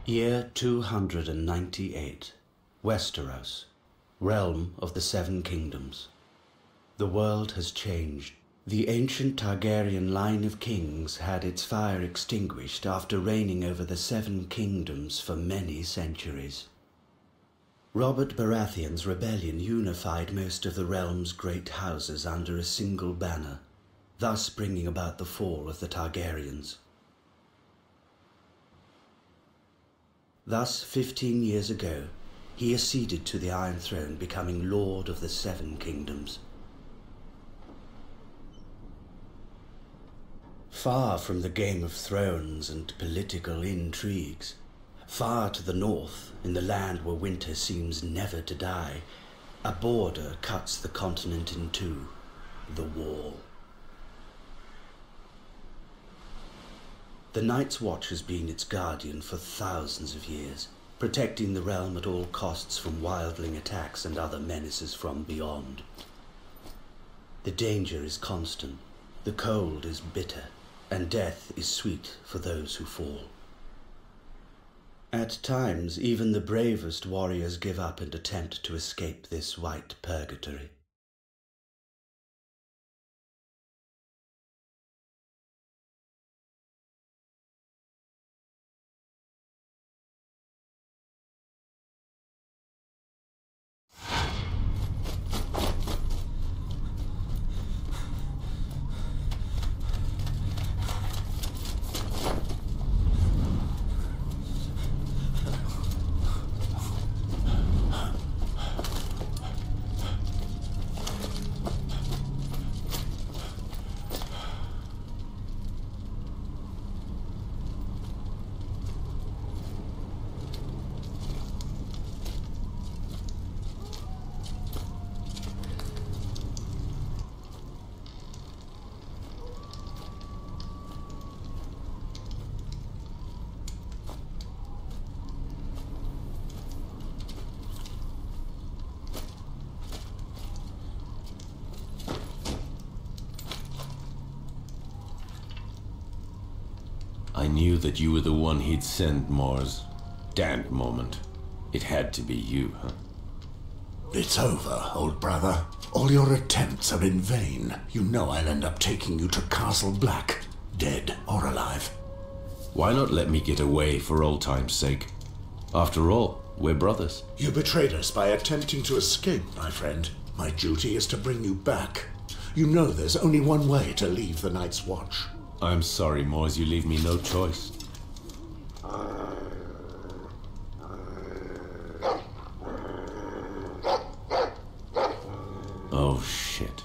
Year 298. Westeros, realm of the Seven Kingdoms. The world has changed. The ancient Targaryen line of kings had its fire extinguished after reigning over the Seven Kingdoms for many centuries. Robert Baratheon's rebellion unified most of the realm's great houses under a single banner, thus bringing about the fall of the Targaryens. Thus, 15 years ago, he acceded to the Iron Throne, becoming Lord of the Seven Kingdoms. Far from the Game of Thrones and political intrigues, far to the north, in the land where winter seems never to die, a border cuts the continent in two, the Wall. The Night's Watch has been its guardian for thousands of years, protecting the realm at all costs from wildling attacks and other menaces from beyond. The danger is constant, the cold is bitter, and death is sweet for those who fall. At times, even the bravest warriors give up and attempt to escape this white purgatory. I knew that you were the one he'd send, Mors. Damned moment. It had to be you, huh? It's over, old brother. All your attempts are in vain. You know I'll end up taking you to Castle Black, dead or alive. Why not let me get away for old time's sake? After all, we're brothers. You betrayed us by attempting to escape, my friend. My duty is to bring you back. You know there's only one way to leave the Night's Watch. I'm sorry, Mors, you leave me no choice. Oh, shit.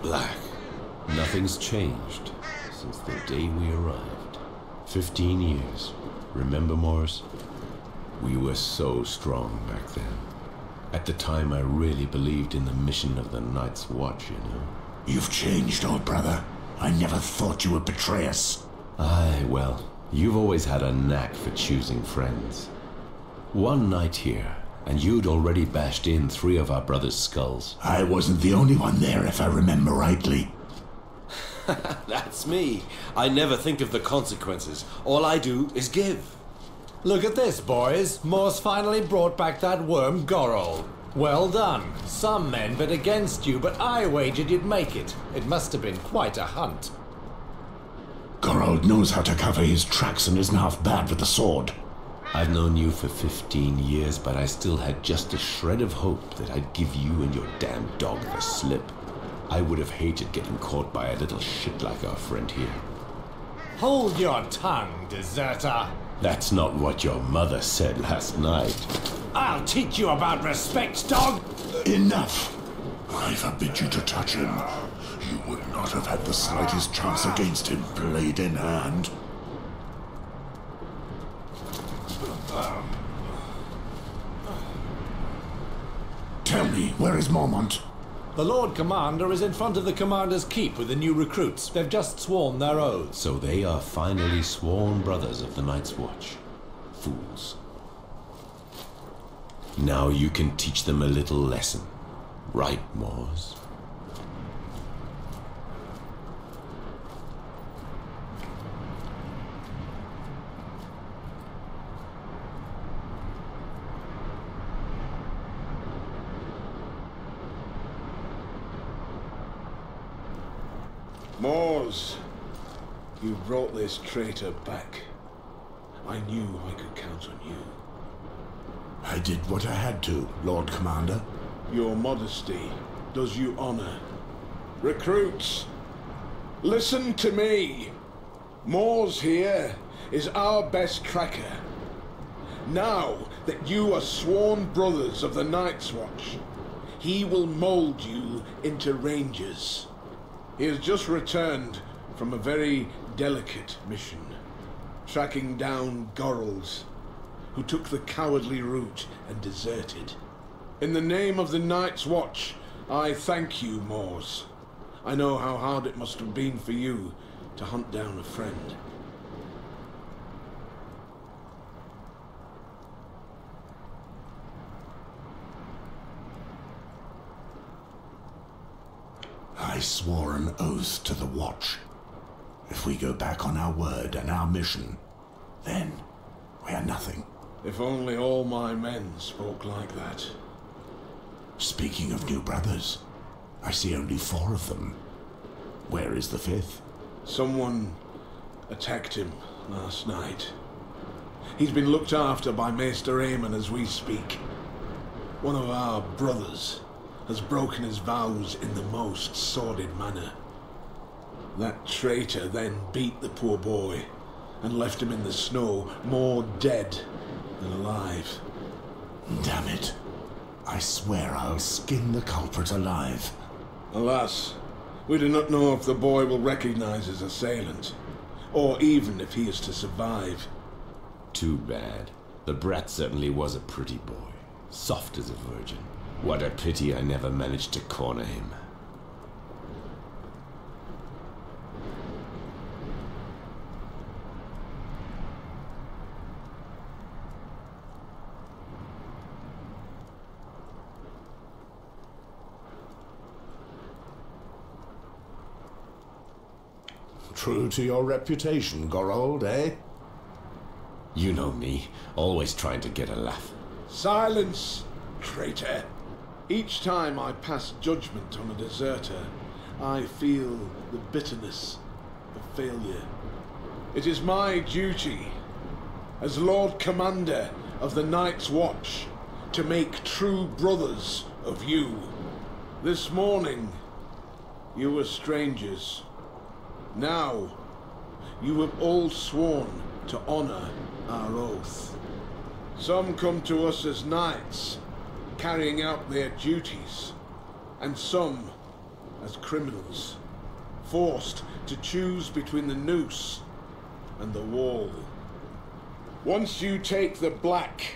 Black. Nothing's changed since the day we arrived. 15 years. Remember, Mors? We were so strong back then. At the time, I really believed in the mission of the Night's Watch, you know? You've changed, old brother. I never thought you would betray us. Aye, well, you've always had a knack for choosing friends. One night here, and you'd already bashed in 3 of our brothers' skulls. I wasn't the only one there, if I remember rightly. That's me. I never think of the consequences. All I do is give. Look at this, boys. Morse finally brought back that worm Gorol. Well done. Some men bet against you, but I wagered you'd make it. It must have been quite a hunt. Gorold knows how to cover his tracks and isn't half bad with the sword. I've known you for 15 years, but I still had just a shred of hope that I'd give you and your damn dog the slip. I would have hated getting caught by a little shit like our friend here. Hold your tongue, deserter. That's not what your mother said last night. I'll teach you about respect, dog. Enough! I forbid you to touch him. You would not have had the slightest chance against him, blade in hand. Tell me, where is Mormont? The Lord Commander is in front of the Commander's Keep with the new recruits. They've just sworn their oaths. So they are finally sworn brothers of the Night's Watch. Fools. Now you can teach them a little lesson. Right, Mors? Mors, you brought this traitor back. I knew I could count on you. I did what I had to, Lord Commander. Your modesty does you honor. Recruits, listen to me. Mors here is our best tracker. Now that you are sworn brothers of the Night's Watch, he will mold you into rangers. He has just returned from a very delicate mission, tracking down Gorals, who took the cowardly route and deserted. In the name of the Night's Watch, I thank you, Mors. I know how hard it must have been for you to hunt down a friend. I swore an oath to the Watch. If we go back on our word and our mission, then we are nothing. If only all my men spoke like that. Speaking of new brothers, I see only 4 of them. Where is the 5th? Someone attacked him last night. He's been looked after by Maester Aemon as we speak. One of our brothers has broken his vows in the most sordid manner. That traitor then beat the poor boy and left him in the snow, more dead than alive. Damn it. I swear I'll skin the culprit alive. Alas, we do not know if the boy will recognize his assailant, or even if he is to survive. Too bad. The brat certainly was a pretty boy. Soft as a virgin. What a pity I never managed to corner him. True to your reputation, Gorold, eh? You know me, always trying to get a laugh. Silence, traitor! Each time I pass judgment on a deserter, I feel the bitterness of failure. It is my duty, as Lord Commander of the Night's Watch, to make true brothers of you. This morning, you were strangers. Now, you have all sworn to honor our oath. Some come to us as knights, carrying out their duties, and some as criminals, forced to choose between the noose and the wall. Once you take the black,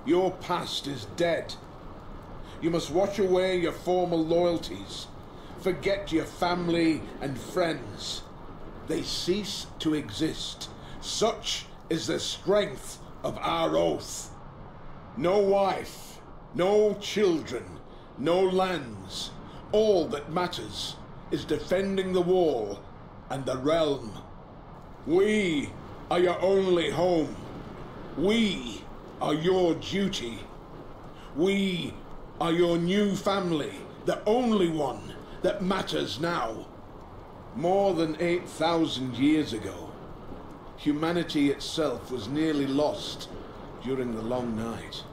your past is dead. You must wash away your former loyalties, forget your family and friends. They cease to exist. Such is the strength of our oath. No wife, no children, no lands. All that matters is defending the wall and the realm. We are your only home. We are your duty. We are your new family, the only one that matters now. More than 8,000 years ago, humanity itself was nearly lost during the long night.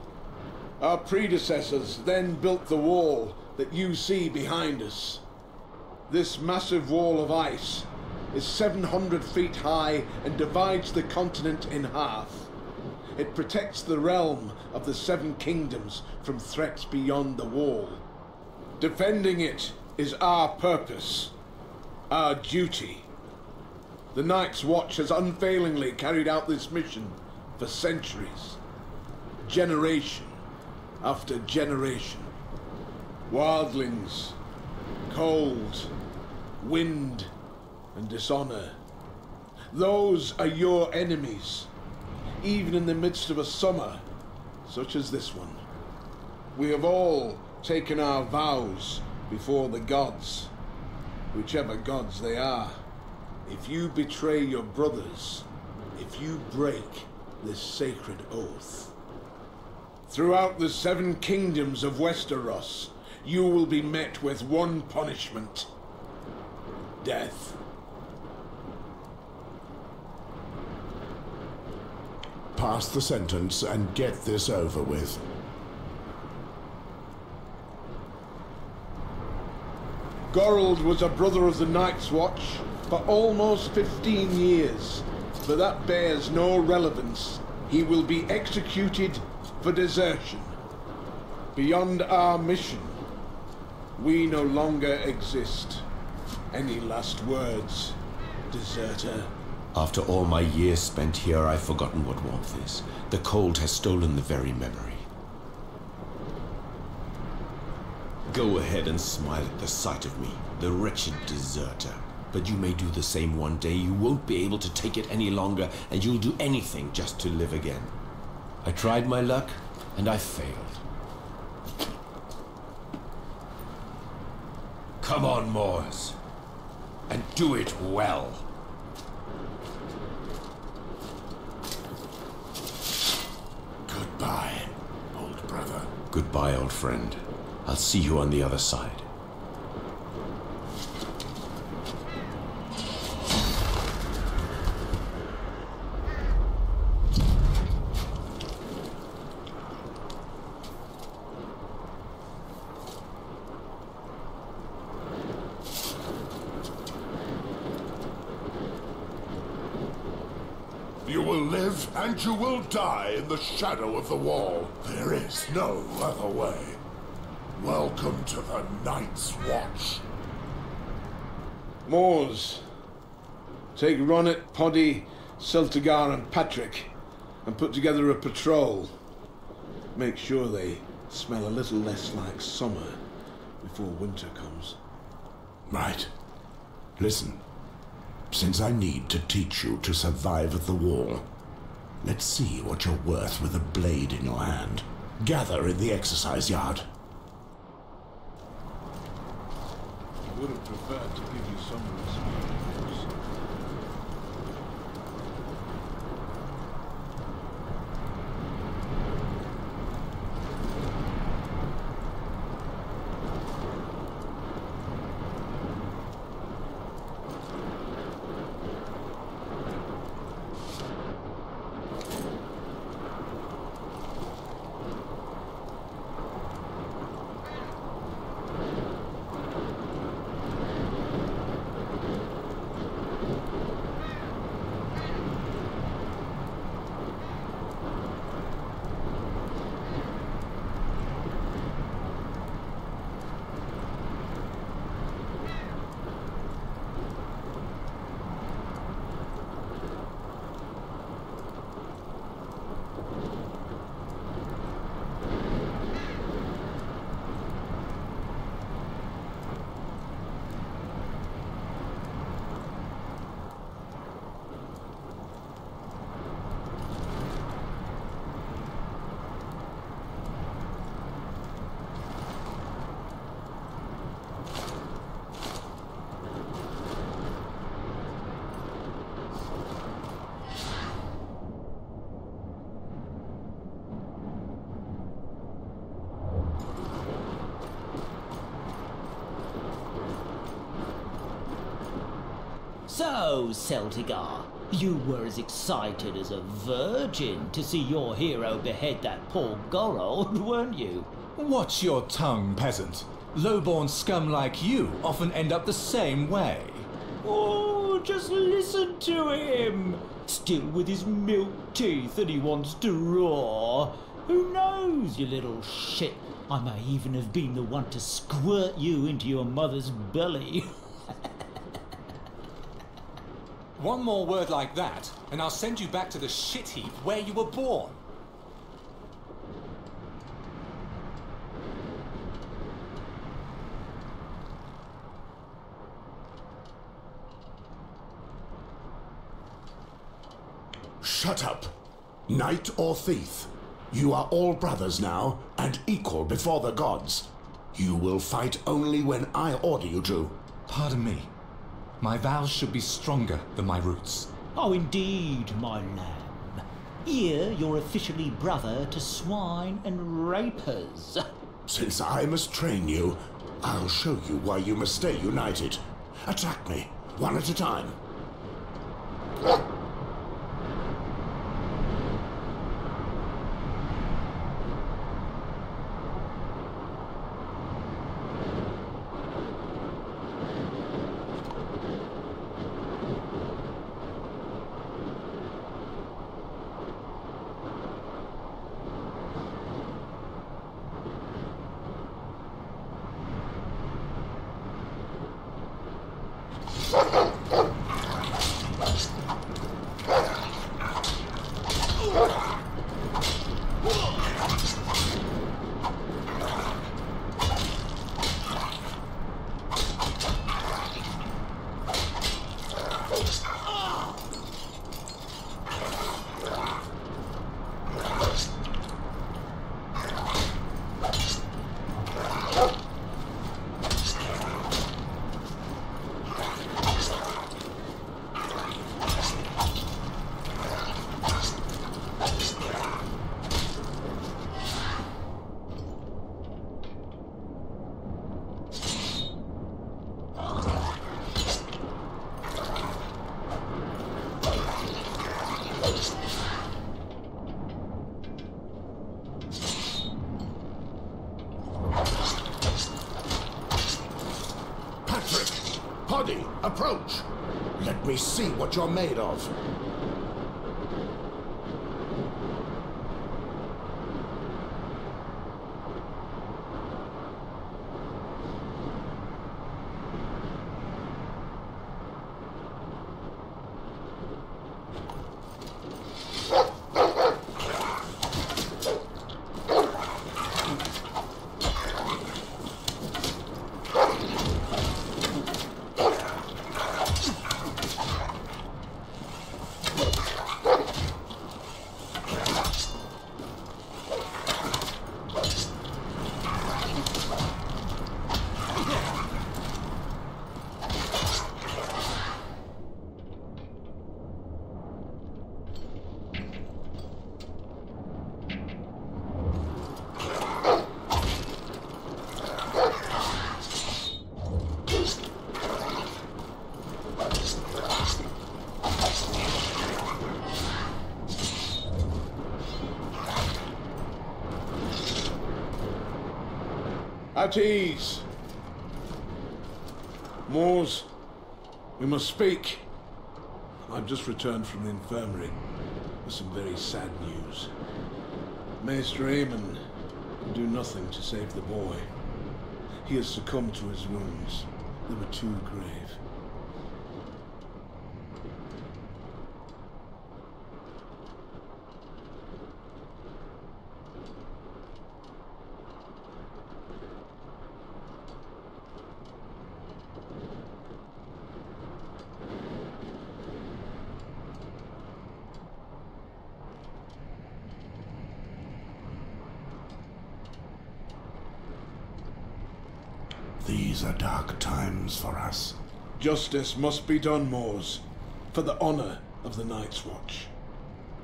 Our predecessors then built the wall that you see behind us. This massive wall of ice is 700 feet high and divides the continent in half. It protects the realm of the Seven Kingdoms from threats beyond the wall. Defending it is our purpose, our duty. The Night's Watch has unfailingly carried out this mission for centuries, generation after generation. Wildlings, cold, wind, and dishonor. Those are your enemies, even in the midst of a summer such as this one. We have all taken our vows before the gods, whichever gods they are. If you betray your brothers, if you break this sacred oath, throughout the Seven Kingdoms of Westeros, you will be met with one punishment: death. Pass the sentence and get this over with. Gorold was a brother of the Night's Watch for almost 15 years, but that bears no relevance. He will be executed for desertion. Beyond our mission, we no longer exist. Any last words, deserter? After all my years spent here, I've forgotten what warmth is. The cold has stolen the very memory. Go ahead and smile at the sight of me, the wretched deserter. But you may do the same one day. You won't be able to take it any longer, and you'll do anything just to live again. I tried my luck, and I failed. Come on, Mors, and do it well. Goodbye, old brother. Goodbye, old friend. I'll see you on the other side. You will live and you will die in the shadow of the wall. There is no other way. Welcome to the Night's Watch. Mors, take Ronnet, Poddy, Celtigar and Patrick and put together a patrol. Make sure they smell a little less like summer before winter comes. Right. Listen. Since I need to teach you to survive at the wall, let's see what you're worth with a blade in your hand. Gather in the exercise yard. I would have preferred to give you some experience. So, Celtigar, you were as excited as a virgin to see your hero behead that poor Gorold, weren't you? Watch your tongue, peasant. Low-born scum like you often end up the same way. Oh, just listen to him! Still with his milk teeth and he wants to roar. Who knows, you little shit? I may even have been the one to squirt you into your mother's belly. One more word like that, and I'll send you back to the shit heap where you were born. Shut up! Knight or thief, you are all brothers now, and equal before the gods. You will fight only when I order you to. Pardon me. My vows should be stronger than my roots. Oh, indeed, my lamb. Here you're officially brother to swine and rapers. Since I must train you, I'll show you why you must stay united. Attack me, one at a time. Poddy, approach! Let me see what you're made of. At ease. Mors, we must speak. I've just returned from the infirmary with some very sad news. Maester Aemon can do nothing to save the boy. He has succumbed to his wounds. They were too grave. These are dark times for us. Justice must be done, Mors, for the honor of the Night's Watch.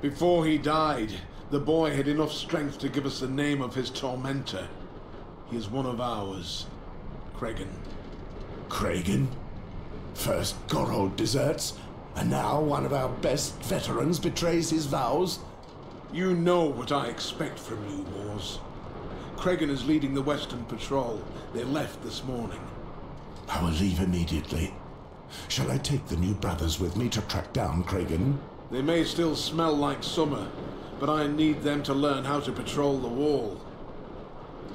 Before he died, the boy had enough strength to give us the name of his tormentor. He is one of ours, Cregan. Cregan? First Gorold deserts, and now one of our best veterans betrays his vows? You know what I expect from you, Moors. Cregan is leading the Western Patrol. They left this morning. I will leave immediately. Shall I take the new brothers with me to track down Cregan? They may still smell like summer, but I need them to learn how to patrol the wall.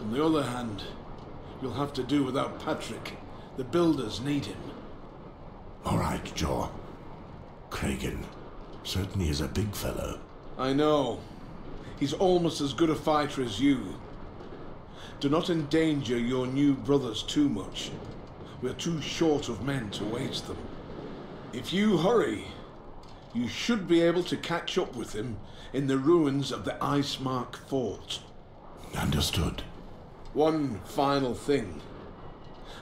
On the other hand, you'll have to do without Patrick. The builders need him. All right, Jor. Cregan certainly is a big fellow. I know. He's almost as good a fighter as you. Do not endanger your new brothers too much. We're too short of men to waste them. If you hurry, you should be able to catch up with him in the ruins of the Icemark Fort. Understood. One final thing.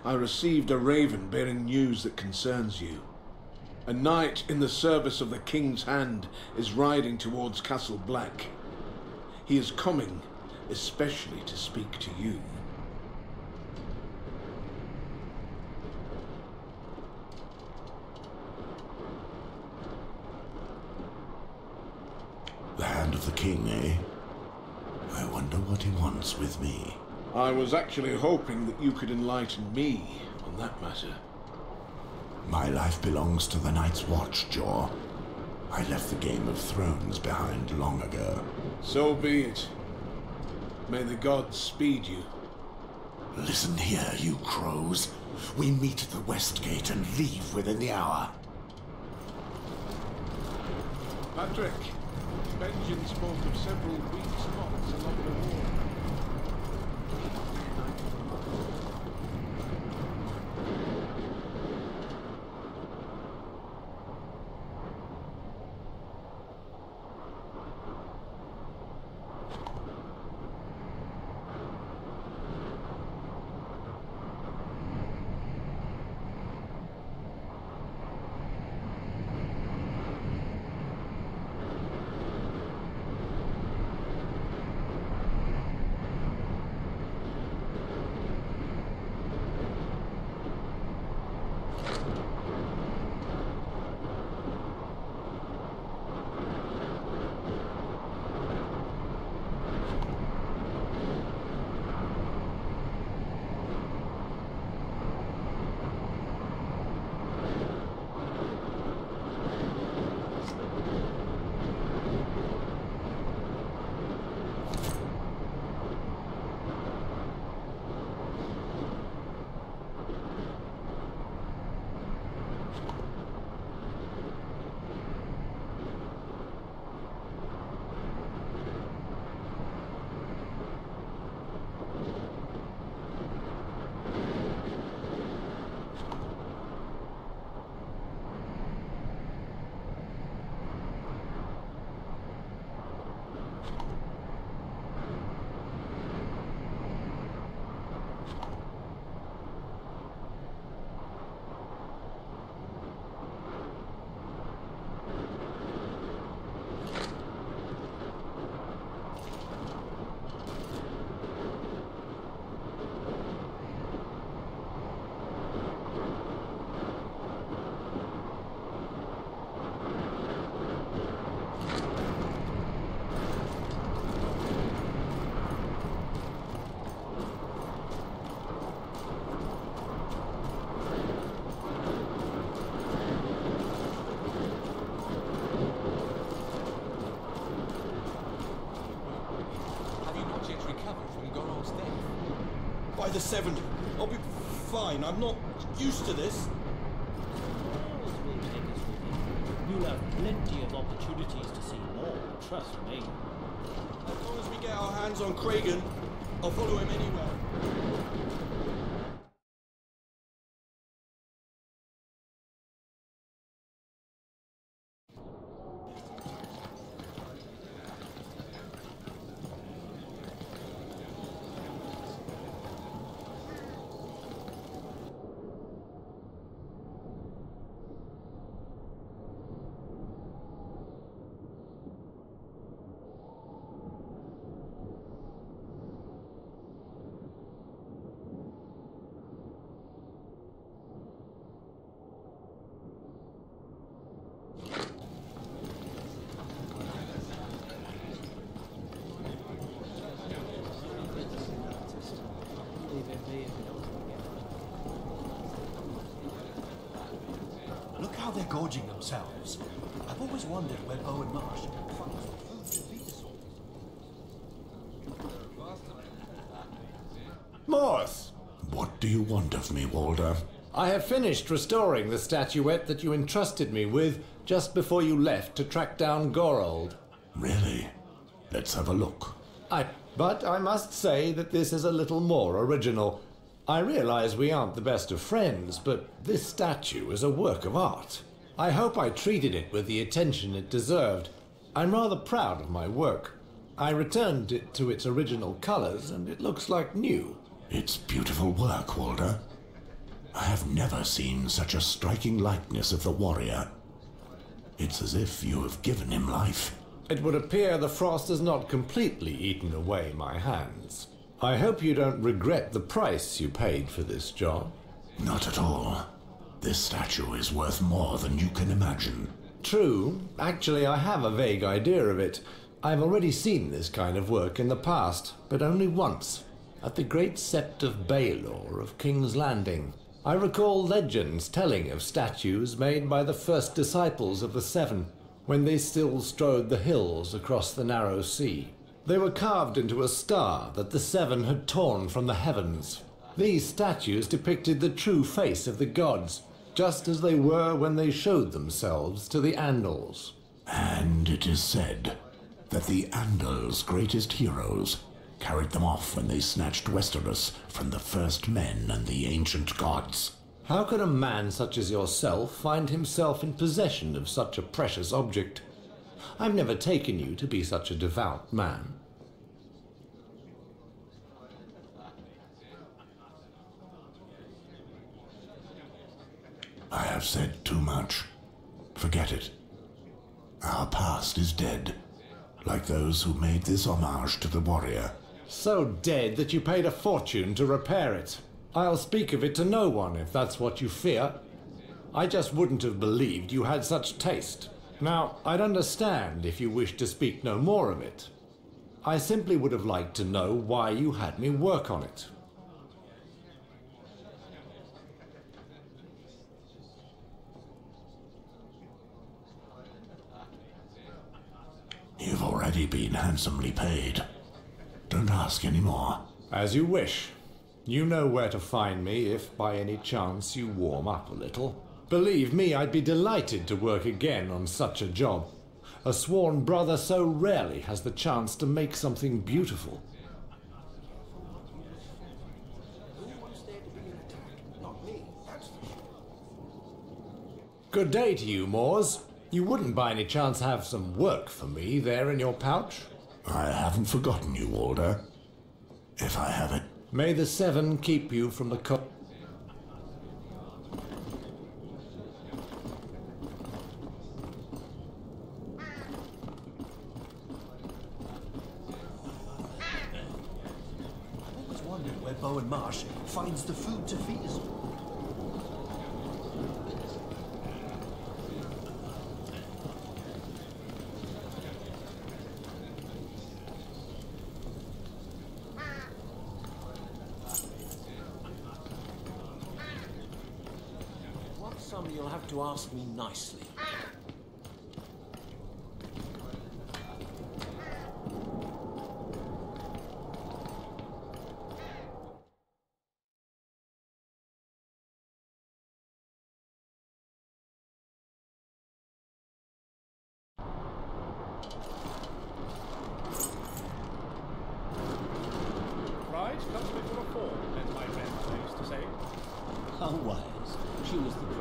I received a raven bearing news that concerns you. A knight in the service of the King's Hand is riding towards Castle Black. He is coming especially to speak to you. The Hand of the King, eh? I wonder what he wants with me. I was actually hoping that you could enlighten me on that matter. My life belongs to the Night's Watch, Jor. I left the Game of Thrones behind long ago. So be it. May the gods speed you. Listen here, you crows. We meet at the West Gate and leave within the hour. Patrick, Benjen spoke of several weak spots along the wall. By the seven, I'll be fine. I'm not used to this. Moors will take us with you. You'll have plenty of opportunities to see more, trust me. As long as we get our hands on Cregan, I'll follow him anywhere. themselves. I've always wondered where Bowen Marsh finds the food to feed us all. Morse! What do you want of me, Walder? I have finished restoring the statuette that you entrusted me with just before you left to track down Gorold. Really? Let's have a look. But I must say that this is a little more original. I realize we aren't the best of friends, but this statue is a work of art. I hope I treated it with the attention it deserved. I'm rather proud of my work. I returned it to its original colors, and it looks like new. It's beautiful work, Walder. I have never seen such a striking likeness of the warrior. It's as if you have given him life. It would appear the frost has not completely eaten away my hands. I hope you don't regret the price you paid for this job. Not at all. This statue is worth more than you can imagine. True. Actually, I have a vague idea of it. I've already seen this kind of work in the past, but only once, at the great Sept of Baelor of King's Landing. I recall legends telling of statues made by the first disciples of the Seven, when they still strode the hills across the narrow sea. They were carved into a star that the Seven had torn from the heavens. These statues depicted the true face of the gods, just as they were when they showed themselves to the Andals. And it is said that the Andals' greatest heroes carried them off when they snatched Westeros from the first men and the ancient gods. How could a man such as yourself find himself in possession of such a precious object? I've never taken you to be such a devout man. I have said too much. Forget it. Our past is dead, like those who made this homage to the warrior. So dead that you paid a fortune to repair it. I'll speak of it to no one if that's what you fear. I just wouldn't have believed you had such taste. Now, I'd understand if you wished to speak no more of it. I simply would have liked to know why you had me work on it. You've already been handsomely paid. Don't ask any more. As you wish. You know where to find me if by any chance you warm up a little. Believe me, I'd be delighted to work again on such a job. A sworn brother so rarely has the chance to make something beautiful. Good day to you, Moors. You wouldn't by any chance have some work for me there in your pouch? I haven't forgotten you, Walder. If I have it. May the Seven keep you from the I've always wondered where Bowen Marsh finds the food to feed us all. You'll have to ask me nicely. Pride comes before a fall, as my grandmother used to say. How wise. She was the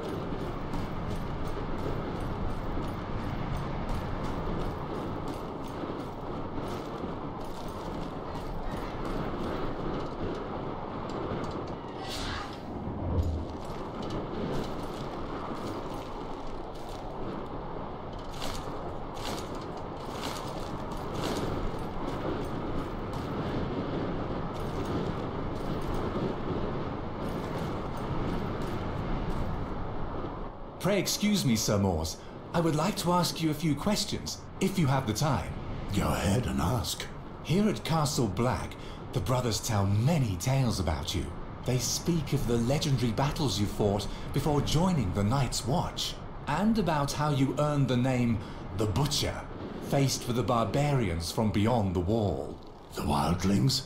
Pray excuse me, Sir Moors. I would like to ask you a few questions, if you have the time. Go ahead and ask. Here at Castle Black, the brothers tell many tales about you. They speak of the legendary battles you fought before joining the Night's Watch. and about how you earned the name The Butcher, faced with the barbarians from beyond the wall. The wildlings?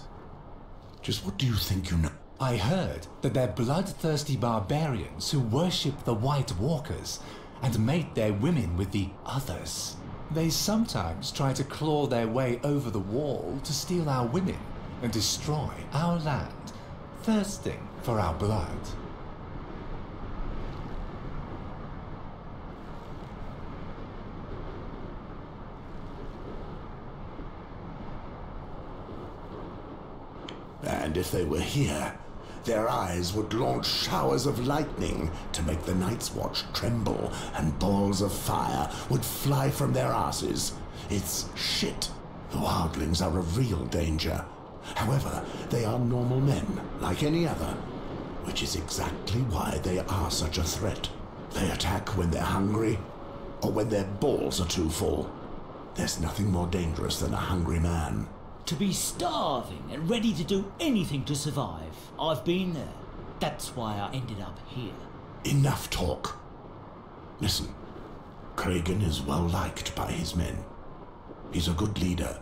Just what do you think you know? I heard that they're bloodthirsty barbarians who worship the White Walkers and mate their women with the others. They sometimes try to claw their way over the wall to steal our women and destroy our land, thirsting for our blood. And if they were here, their eyes would launch showers of lightning to make the Night's Watch tremble, and balls of fire would fly from their asses. It's shit. The wildlings are a real danger. However, they are normal men, like any other, which is exactly why they are such a threat. They attack when they're hungry, or when their balls are too full. There's nothing more dangerous than a hungry man. To be starving and ready to do anything to survive. I've been there. That's why I ended up here. Enough talk. Listen, Kragan is well liked by his men. He's a good leader.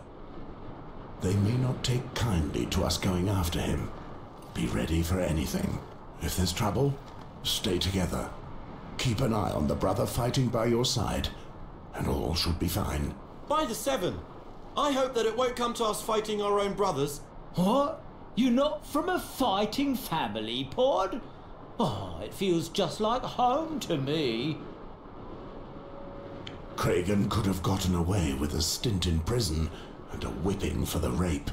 They may not take kindly to us going after him. Be ready for anything. If there's trouble, stay together. Keep an eye on the brother fighting by your side, and all should be fine. By the Seven, I hope that it won't come to us fighting our own brothers. What? You're not from a fighting family, Pod? Oh, it feels just like home to me. Kragan could have gotten away with a stint in prison and a whipping for the rape.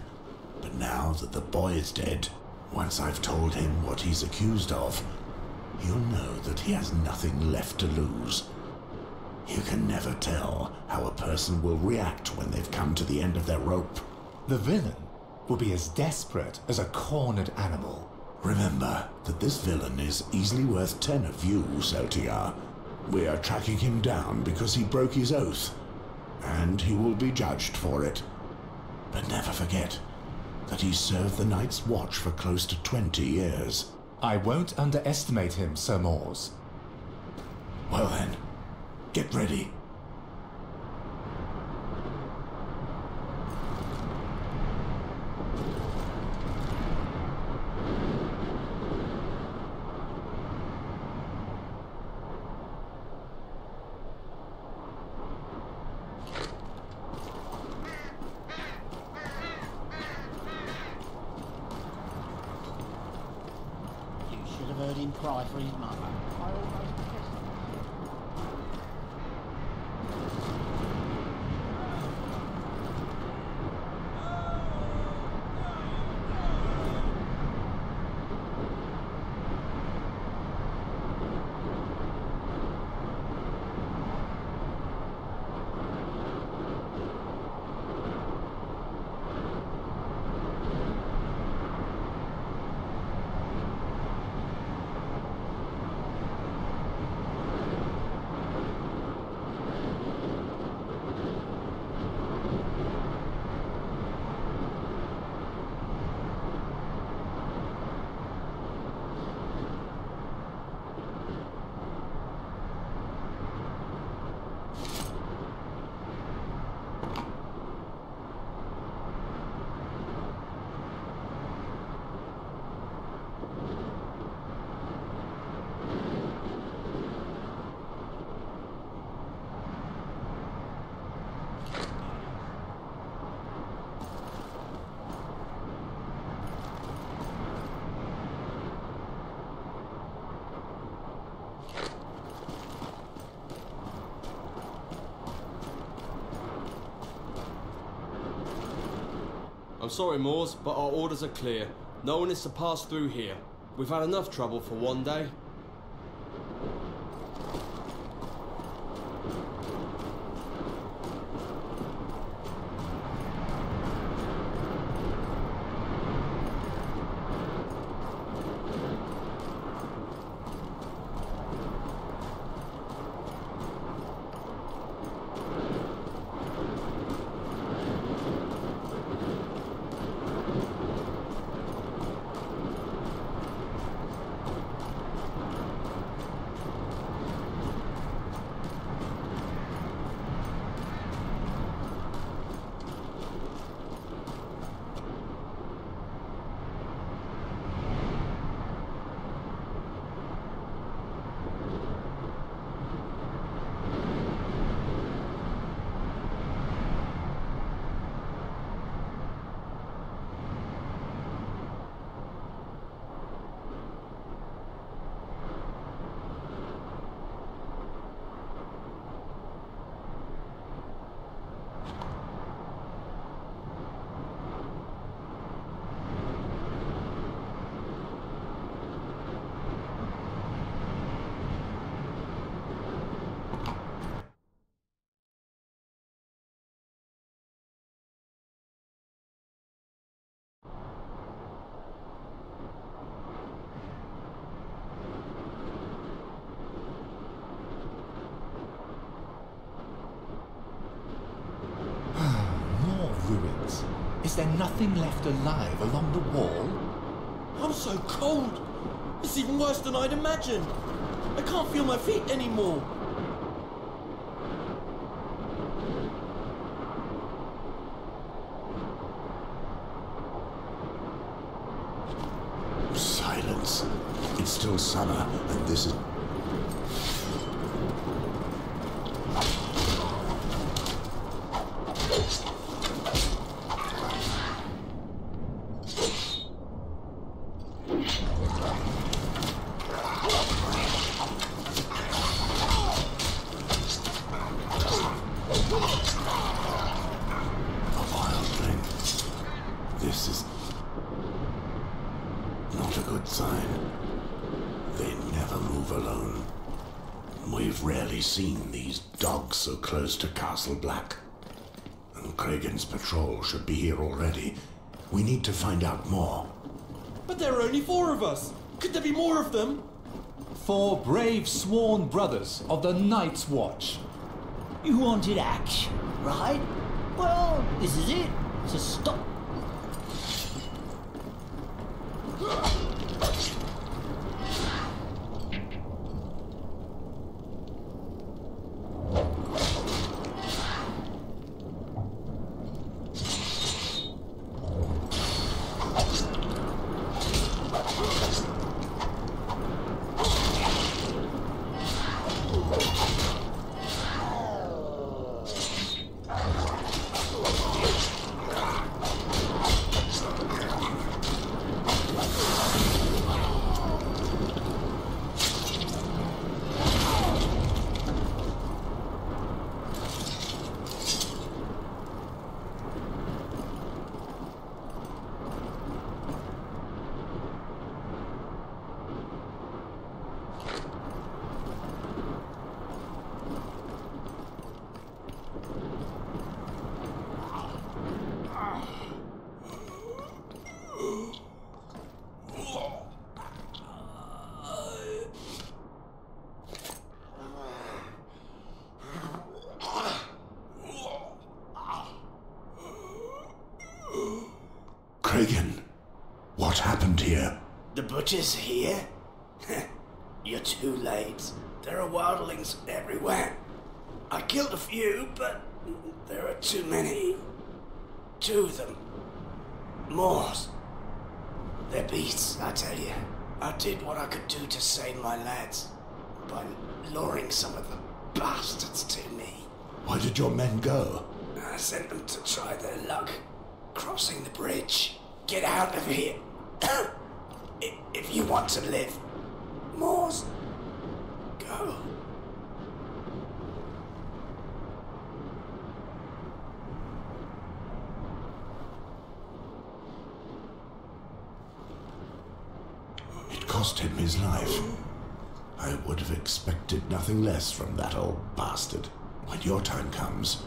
But now that the boy is dead, once I've told him what he's accused of, he'll know that he has nothing left to lose. You can never tell how a person will react when they've come to the end of their rope. The villain will be as desperate as a cornered animal. Remember that this villain is easily worth 10 of you, Celtigar. We are tracking him down because he broke his oath, and he will be judged for it. But never forget that he served the Night's Watch for close to 20 years. I won't underestimate him, Sir Mors. Well then, get ready. Heard him cry for his mother. I almost kissed him. I'm sorry, Mors, but our orders are clear. No one is to pass through here. We've had enough trouble for one day. Is there nothing left alive along the wall? I'm so cold. It's even worse than I'd imagined. I can't feel my feet anymore. Silence. It's still summer, and this is... This is not a good sign. They never move alone. We've rarely seen these dogs so close to Castle Black. And Kragan's patrol should be here already. We need to find out more. But there are only 4 of us. Could there be more of them? 4 brave sworn brothers of the Night's Watch. You wanted action, right? Well, this is it. So stop. Kragan, what happened here? The butcher's here? You're too late. There are wildlings everywhere. I killed a few, but there are too many. 2 of them. Moors. They're beasts, I tell you. I did what I could do to save my lads by luring some of the bastards to me. Why did your men go? I sent them to try their luck crossing the bridge. Get out of here. If you want to live. Moors, go. It cost him his life. I would have expected nothing less from that old bastard. When your time comes,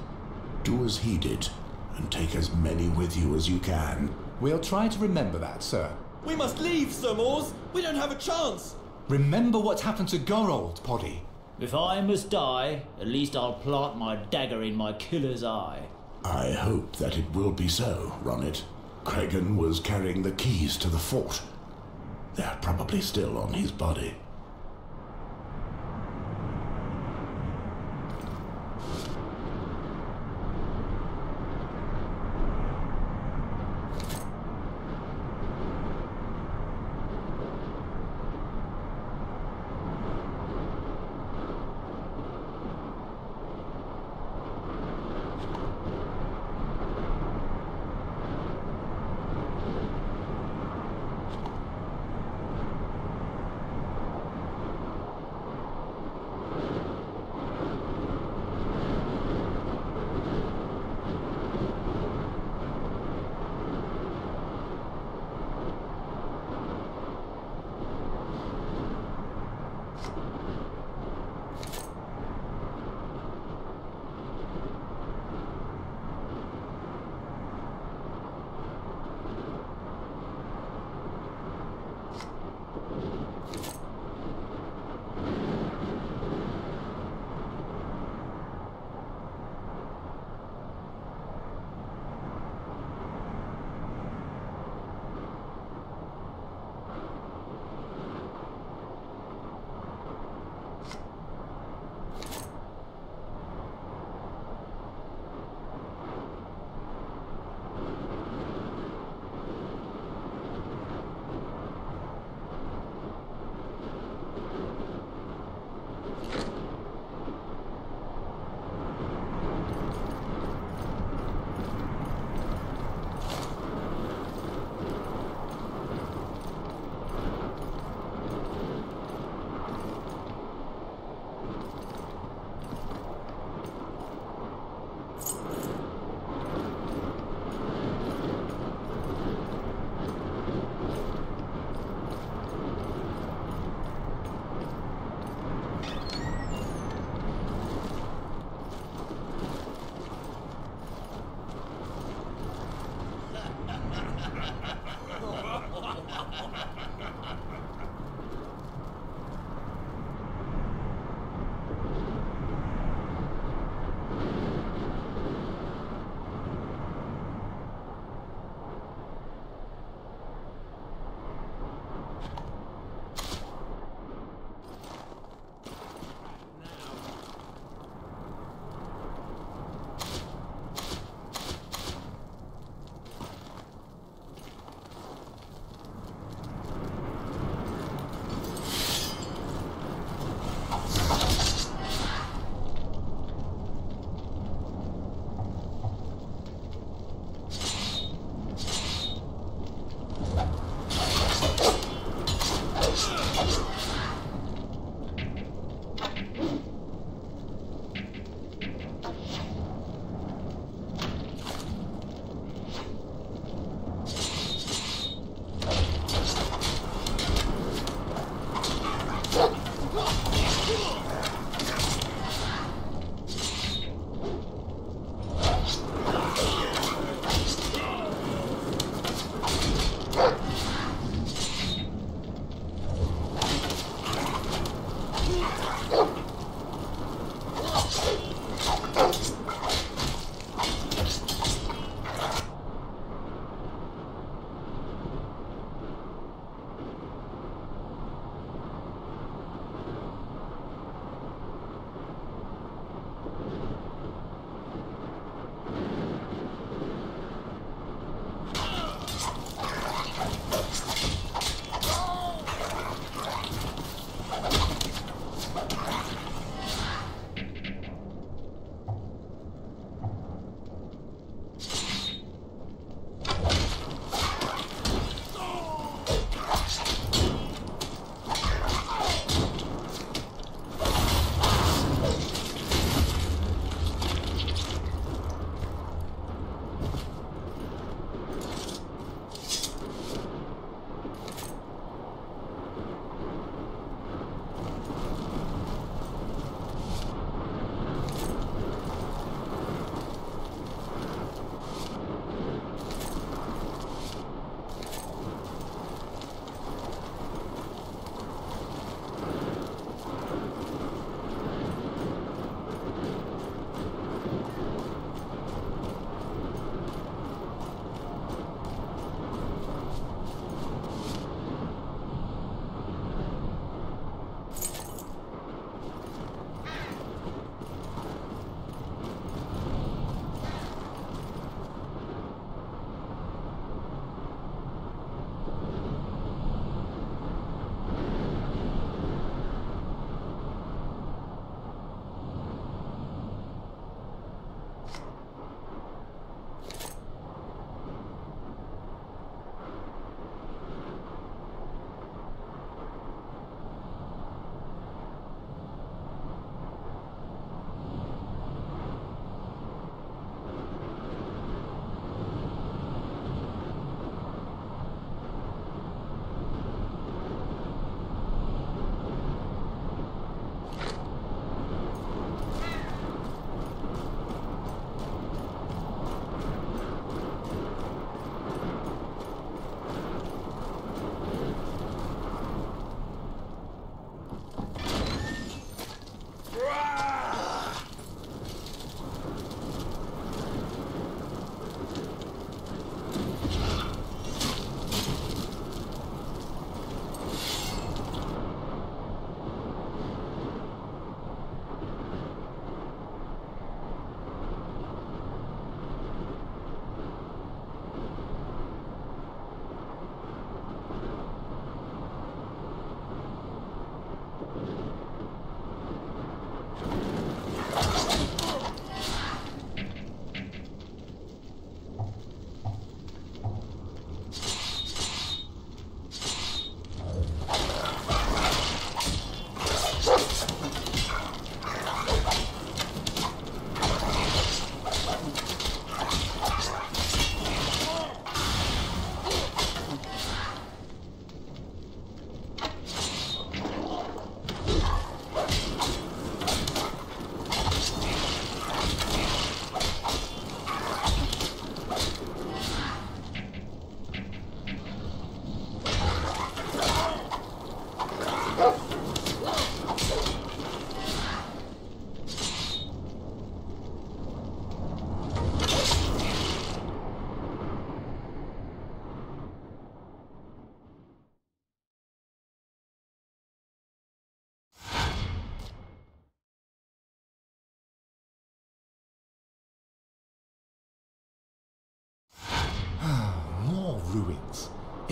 do as he did, and take as many with you as you can. We'll try to remember that, sir. We must leave, Sir Moors. We don't have a chance. Remember what happened to Gorold, Poddy. If I must die, at least I'll plant my dagger in my killer's eye. I hope that it will be so, Ronnet. Kragan was carrying the keys to the fort. They're probably still on his body.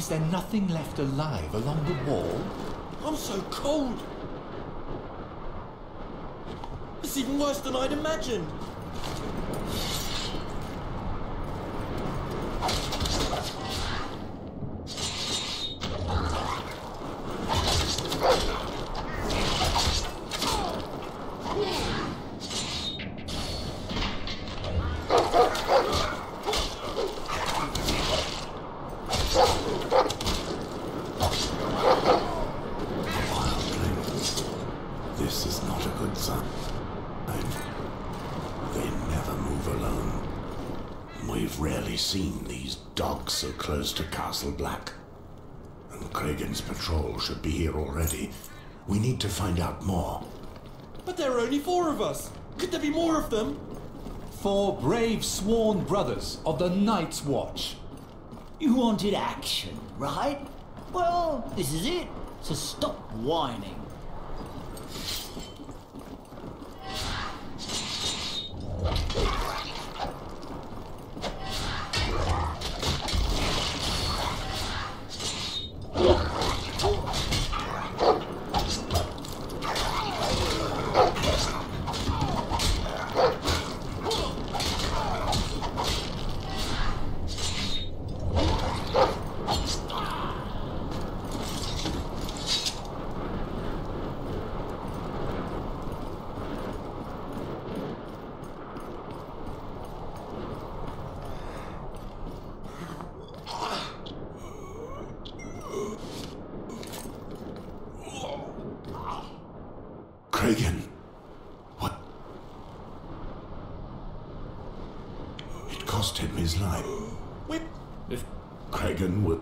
Is there nothing left alive along the wall? I'm so cold. It's even worse than I'd imagined. This is not a good sign. They never move alone. We've rarely seen these dogs so close to Castle Black. And Kragen's patrol should be here already. We need to find out more. But there are only 4 of us. Could there be more of them? 4 brave sworn brothers of the Night's Watch. You wanted action, right? Well, this is it. So stop whining. Kragen! What? It cost him his life. If Kragen would...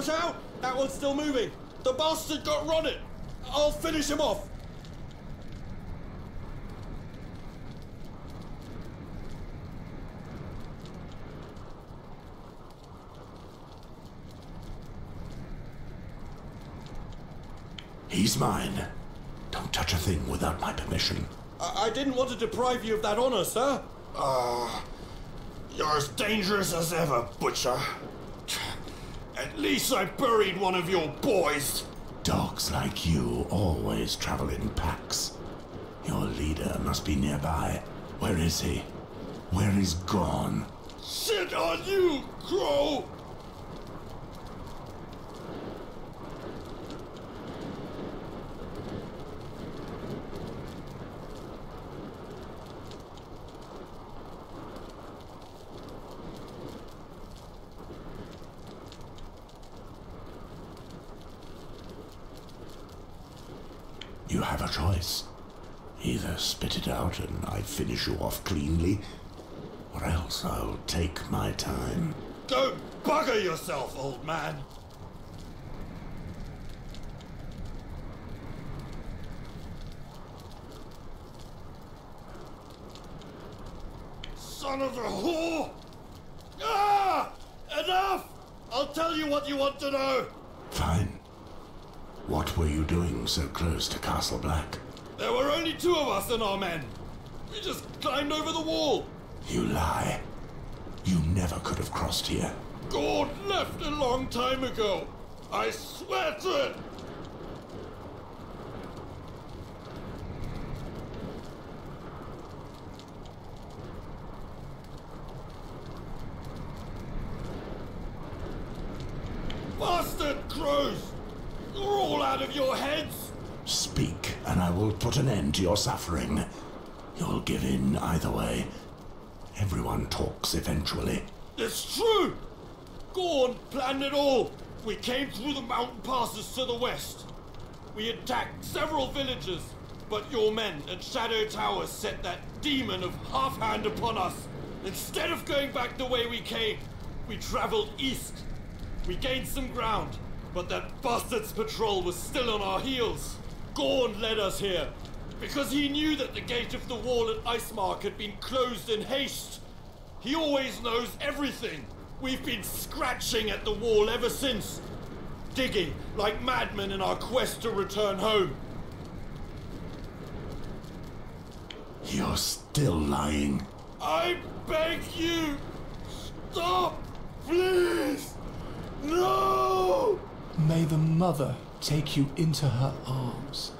Watch out! That one's still moving. The bastard got Ronnet. I'll finish him off. He's mine. Don't touch a thing without my permission. I didn't want to deprive you of that honor, sir. You're as dangerous as ever, Butcher. At least I buried one of your boys. Dogs like you always travel in packs. Your leader must be nearby. Where is he? Where is Gorn? Shit on you, Crow! You have a choice. Either spit it out and I finish you off cleanly, or else I'll take my time. Go bugger yourself, old man! Son of a whore! Ah! Enough! I'll tell you what you want to know! Fine. What were you doing so close to Castle Black? There were only 2 of us and our men. We just climbed over the wall. You lie. You never could have crossed here. Gord left a long time ago. I swear to it! Bastard crows! You're all out of your heads! Speak, and I will put an end to your suffering. You'll give in either way. Everyone talks eventually. It's true! Gorn planned it all. We came through the mountain passes to the west. We attacked several villages, but your men at Shadow Tower set that demon of Halfhand upon us. Instead of going back the way we came, we traveled east. We gained some ground, but that bastard's patrol was still on our heels. Gorn led us here, because he knew that the gate of the wall at Icemark had been closed in haste. He always knows everything. We've been scratching at the wall ever since, digging like madmen in our quest to return home. You're still lying. I beg you! Stop! Please! No! May the Mother take you into her arms.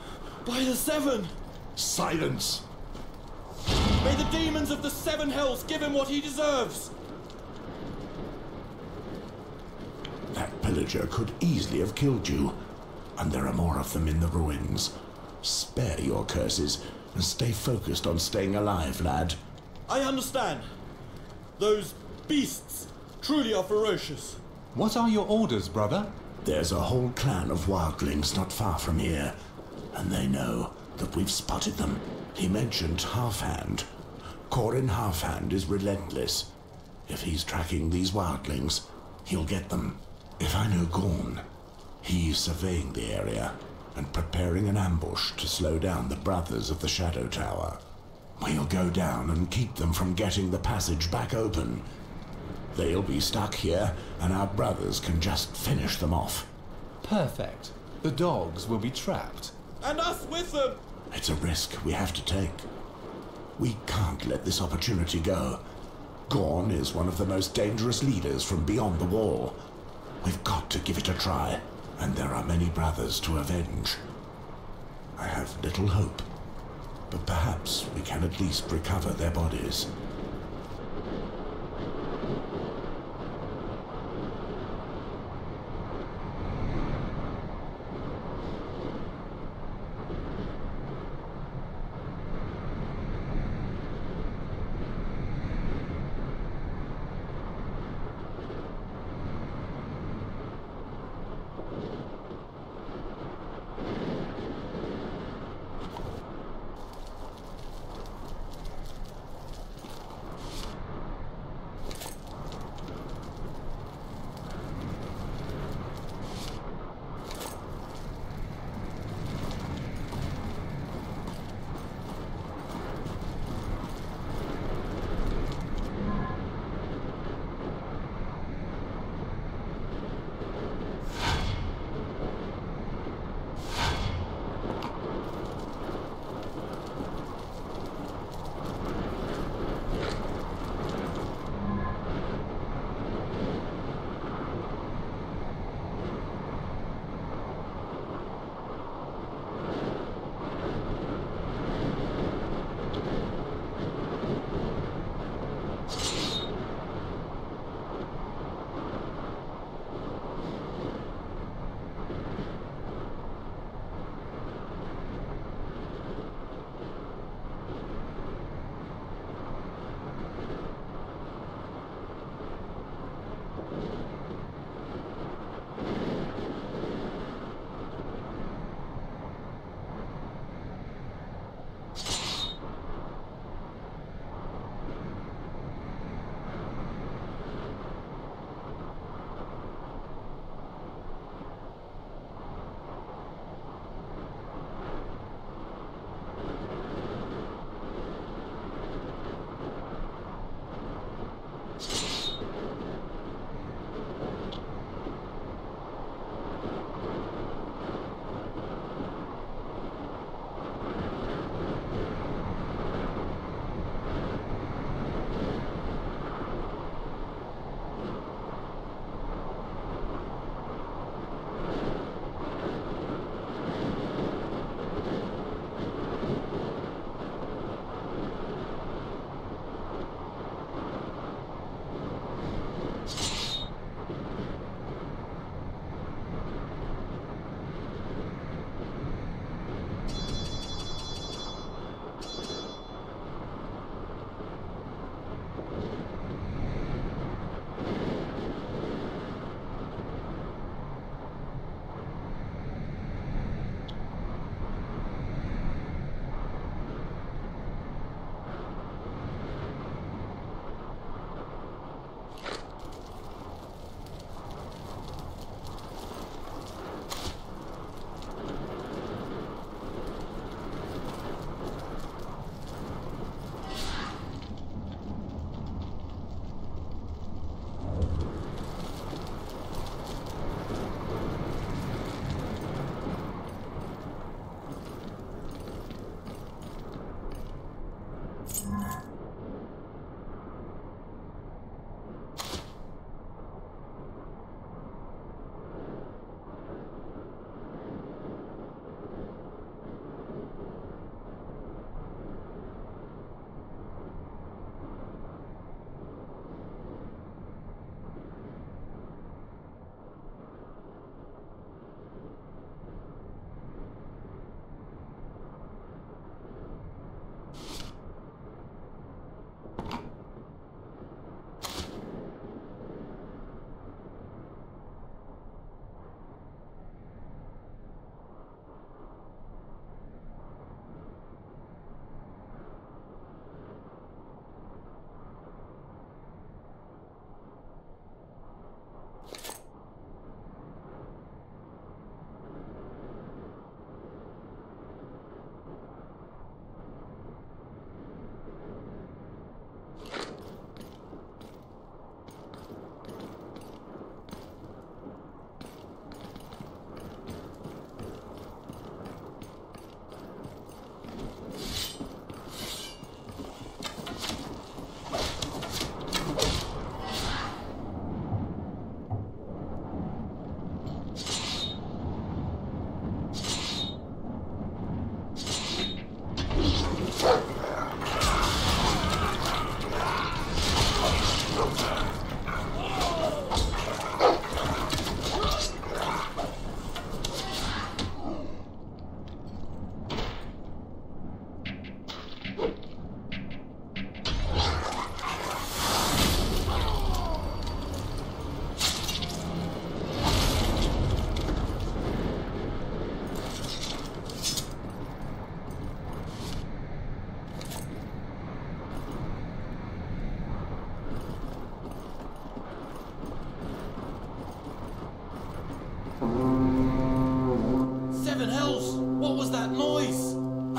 By the Seven! Silence! May the demons of the Seven Hells give him what he deserves! That pillager could easily have killed you, and there are more of them in the ruins. Spare your curses and stay focused on staying alive, lad. I understand. Those beasts truly are ferocious. What are your orders, brother? There's a whole clan of wildlings not far from here, and they know that we've spotted them. He mentioned Halfhand. Corin Halfhand is relentless. If he's tracking these wildlings, he'll get them. If I know Gorn, he's surveying the area and preparing an ambush to slow down the brothers of the Shadow Tower. We'll go down and keep them from getting the passage back open. They'll be stuck here, and our brothers can just finish them off. Perfect. The dogs will be trapped. And us with them! It's a risk we have to take. We can't let this opportunity go. Gorn is one of the most dangerous leaders from beyond the wall. We've got to give it a try, and there are many brothers to avenge. I have little hope, but perhaps we can at least recover their bodies.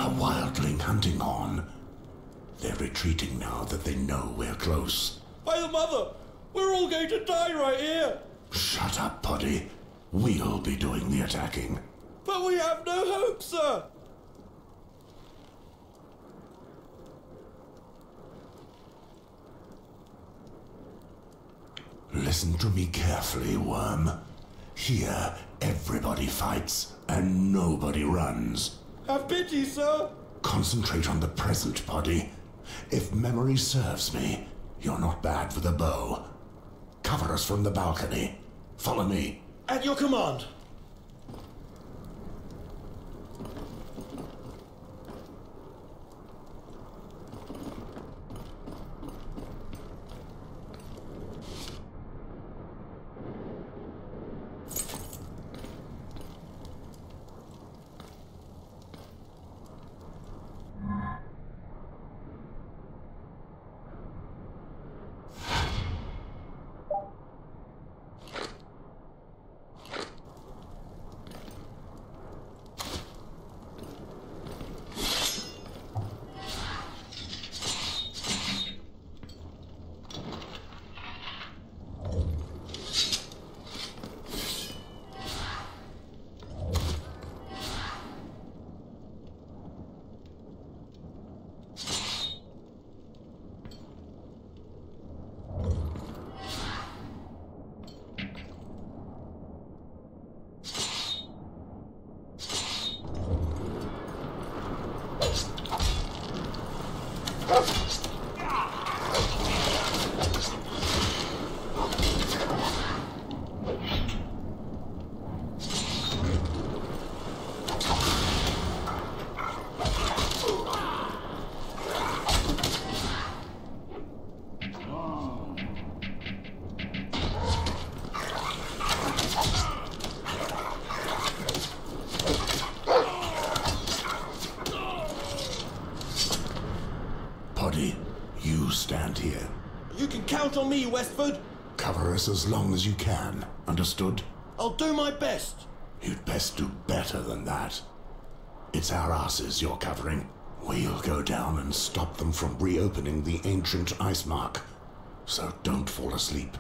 A wildling hunting on. They're retreating now that they know we're close. By the mother! We're all going to die right here! Shut up, Poddy. We'll be doing the attacking. But we have no hope, sir! Listen to me carefully, Worm. Here, everybody fights, and nobody runs. Have pity, sir! Concentrate on the present, Poddy. If memory serves me, you're not bad with a bow. Cover us from the balcony. Follow me. At your command. You stand here. You can count on me, Westford. Cover us as long as you can. Understood? I'll do my best. You'd best do better than that. It's our asses you're covering. We'll go down and stop them from reopening the ancient ice mark. So don't fall asleep.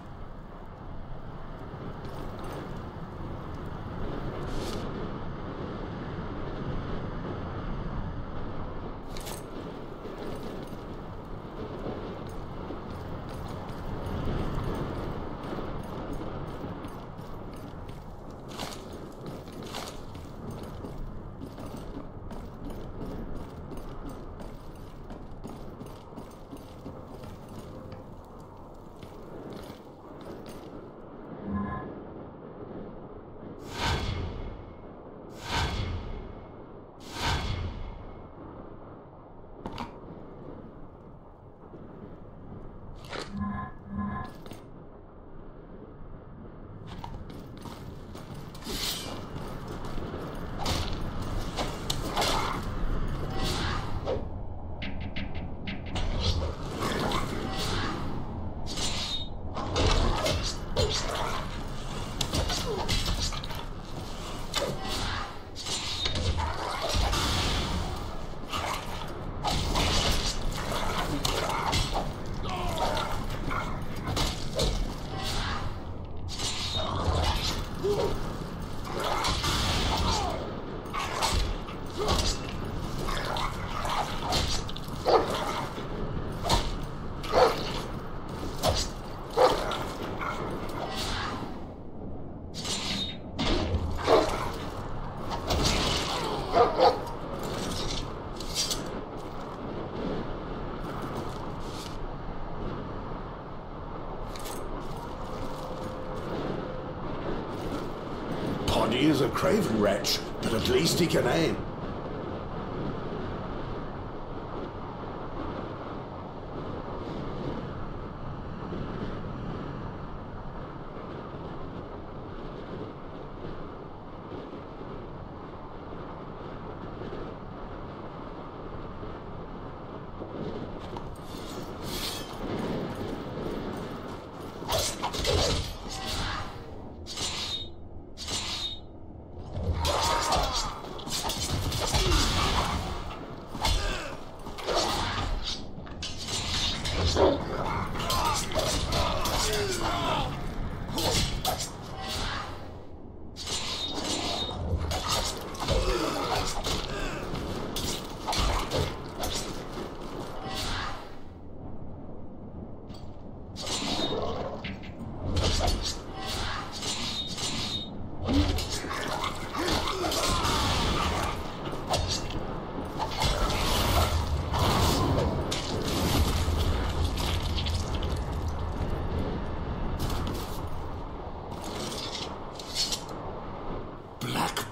He is a craven wretch, but at least he can aim.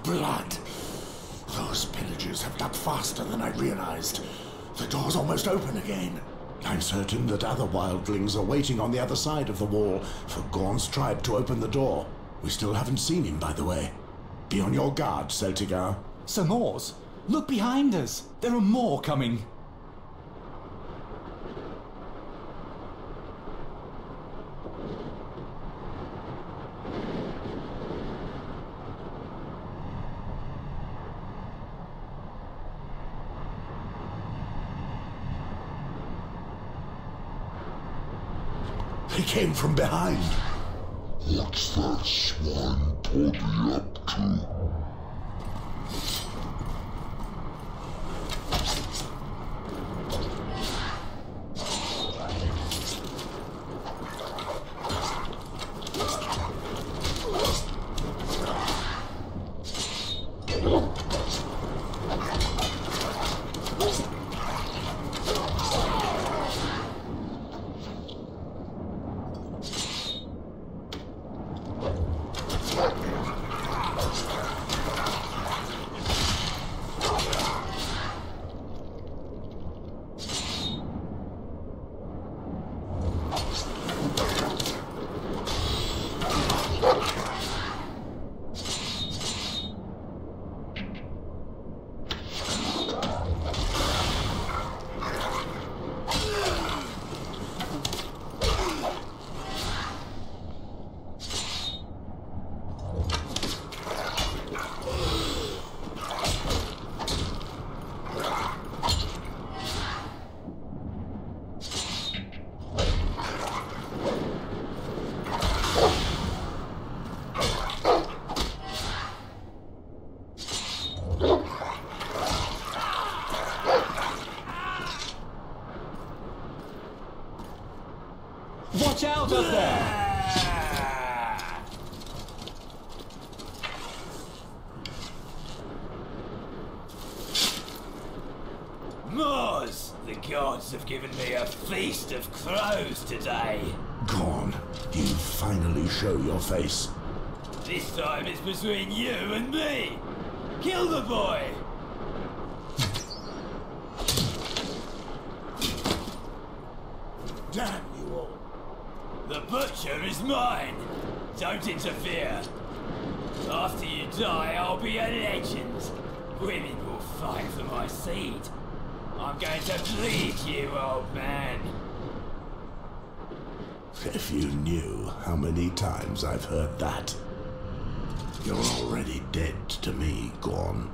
Blood. Those pillagers have dug faster than I realized. The door's almost open again. I'm certain that other wildlings are waiting on the other side of the wall for Gorn's tribe to open the door. We still haven't seen him, by the way. Be on your guard, Celtigar. Sir Mors, look behind us. There are more coming. They came from behind. What's that swine body up to? Watch out up there! Mors! The gods have given me a feast of crows today. Gorn, you finally show your face. This time it's between you and me. Kill the boy! Damn you all. The butcher is mine. Don't interfere. After you die, I'll be a legend. Women will fight for my seed. I'm going to bleed you, old man. If you knew how many times I've heard that. You're already dead to me, Gorn.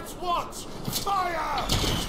Night's Watch! Fire!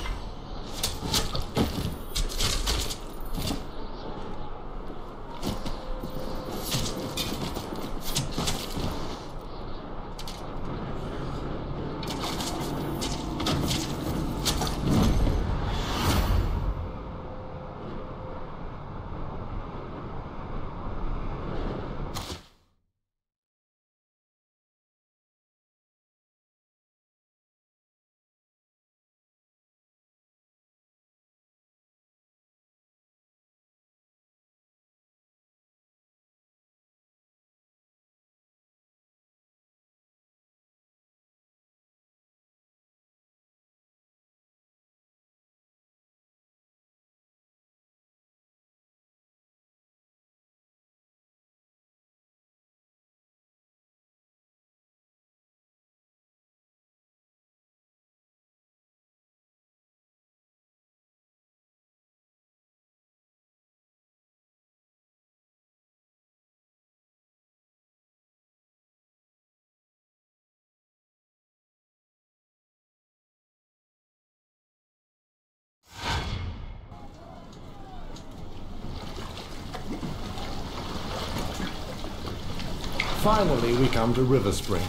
Finally, we come to River Spring.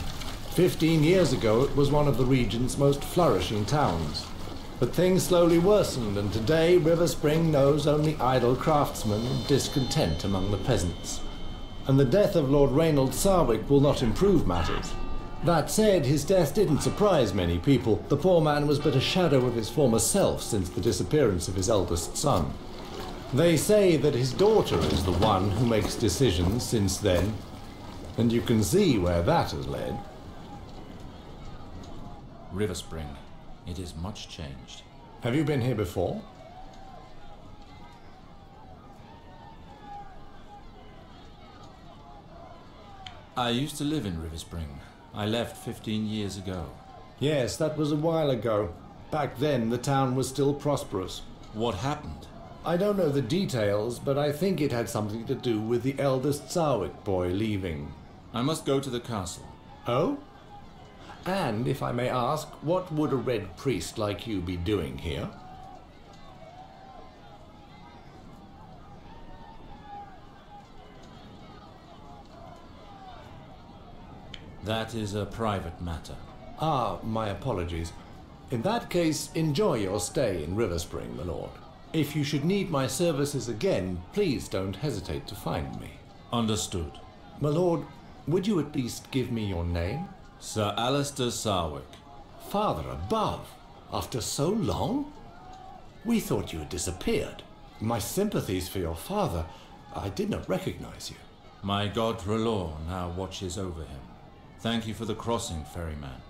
15 years ago, it was one of the region's most flourishing towns. But things slowly worsened, and today River Spring knows only idle craftsmen and discontent among the peasants. And the death of Lord Reynold Sarwick will not improve matters. That said, his death didn't surprise many people. The poor man was but a shadow of his former self since the disappearance of his eldest son. They say that his daughter is the one who makes decisions since then, and you can see where that has led. River Spring. It is much changed. Have you been here before? I used to live in River Spring. I left 15 years ago. Yes, that was a while ago. Back then, the town was still prosperous. What happened? I don't know the details, but I think it had something to do with the eldest Sarwick boy leaving. I must go to the castle. Oh? And, if I may ask, what would a red priest like you be doing here? That is a private matter. Ah, my apologies. In that case, enjoy your stay in River Spring, my lord. If you should need my services again, please don't hesitate to find me. Understood. My lord, would you at least give me your name? Sir Alistair Sarwick. Father above, after so long? We thought you had disappeared. My sympathies for your father. I did not recognize you. My god R'hllor now watches over him. Thank you for the crossing, ferryman.